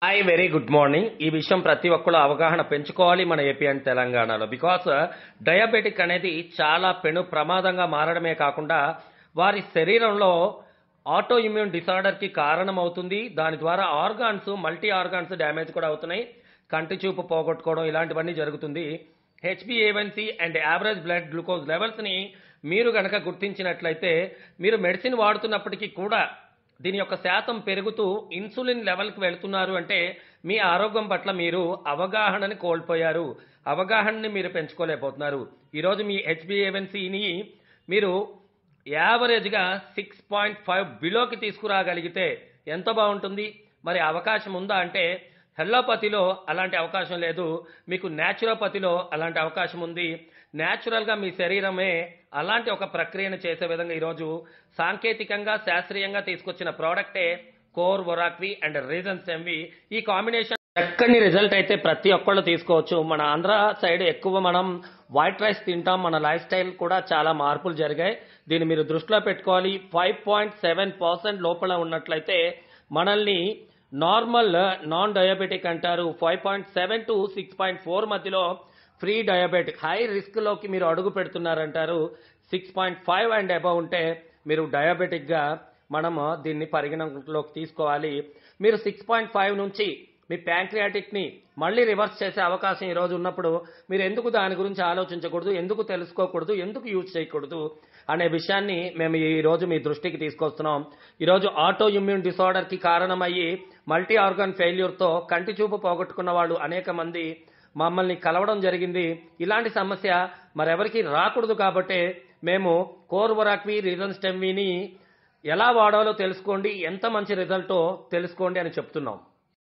Hi very good morning. ఈ విషయం ప్రతి ఒక్కరు అవగాహన పెంచుకోవాలి మన ఏపీ అండ్ తెలంగాణలో. బికాస్ డయాబెటిక్ అనేది చాలా పెను ప్రమాదంగా మారడమే కాకుండా వారి శరీరంలో ఆటో ఇమ్యూన్ డిసార్డర్కి కారణమవుతుంది. దాని ద్వారా మల్టీ ఆర్గాన్స్ డ్యామేజ్ కూడా అవుతున్నాయి. కంటి చూపు పోగొట్టుకోవడం ఇలాంటివన్నీ జరుగుతుంది. హెచ్బిఏవన్సీ అండ్ యావరేజ్ బ్లడ్ గ్లూకోజ్ లెవెల్స్ని మీరు గనక గుర్తించినట్లయితే మీరు మెడిసిన్ వాడుతున్నప్పటికీ కూడా దీని యొక్క శాతం పెరుగుతూ ఇన్సులిన్ లెవెల్కి వెళుతున్నారు అంటే మీ ఆరోగ్యం పట్ల మీరు అవగాహనని కోల్పోయారు. అవగాహనని మీరు పెంచుకోలేకపోతున్నారు. ఈరోజు మీ హెచ్బిఏవన్సీని మీరు యావరేజ్గా 6.5 బిలోకి తీసుకురాగలిగితే ఎంత బాగుంటుంది. మరి అవకాశం ఉందా అంటే హెల్లోపతిలో అలాంటి అవకాశం లేదు, మీకు న్యాచురోపతిలో అలాంటి అవకాశం ఉంది. న్యాచురల్గా మీ శరీరమే అలాంటి ఒక ప్రక్రియను చేసే విధంగా ఈరోజు సాంకేతికంగా శాస్త్రీయంగా తీసుకొచ్చిన ప్రోడక్టే కోర్ వొరాక్వి అండ్ రీజన్స్ ఎంవి. ఈ కాంబినేషన్ చక్కని రిజల్ట్ అయితే ప్రతి ఒక్కళ్ళు తీసుకోవచ్చు. మన ఆంధ్ర సైడ్ ఎక్కువ మనం వైట్ రైస్ తింటాం. మన లైఫ్ స్టైల్ కూడా చాలా మార్పులు జరిగాయి. దీన్ని మీరు దృష్టిలో పెట్టుకోవాలి. 5.7% లోపల ఉన్నట్లయితే మనల్ని నార్మల్ నాన్ డయాబెటిక్ అంటారు. 5.7 to 6.4 మధ్యలో ఫ్రీ డయాబెటిక్ హై రిస్క్ లోకి మీరు అడుగు పెడుతున్నారంటారు. 6.5 అండ్ అబవ్ ఉంటే మీరు డయాబెటిక్ గా మనం దీన్ని పరిగణలోకి తీసుకోవాలి. మీరు 6.5 నుంచి మీ ప్యాంక్రియాటిక్ ని మళ్ళీ రివర్స్ చేసే అవకాశం ఈ రోజు ఉన్నప్పుడు మీరు ఎందుకు దాని గురించి ఆలోచించకూడదు, ఎందుకు తెలుసుకోకూడదు, ఎందుకు యూజ్ చేయకూడదు అనే విషయాన్ని మేము ఈ రోజు మీ దృష్టికి తీసుకొస్తున్నాం. ఈరోజు ఆటో ఇమ్యూన్ డిసార్డర్ కి కారణమయ్యి మల్టీ ఆర్గాన్ ఫెయిల్యూర్ తో కంటి చూపు పోగొట్టుకున్న వాళ్ళు అనేక మంది మమ్మల్ని కలవడం జరిగింది. ఇలాంటి సమస్య మరెవరికి రాకూడదు కాబట్టి మేము కోర్ వొరాక్వి రీజన్స్ ఎంవిని ఎలా వాడాలో తెలుసుకోండి, ఎంత మంచి రిజల్టో తెలుసుకోండి అని చెప్తున్నాం.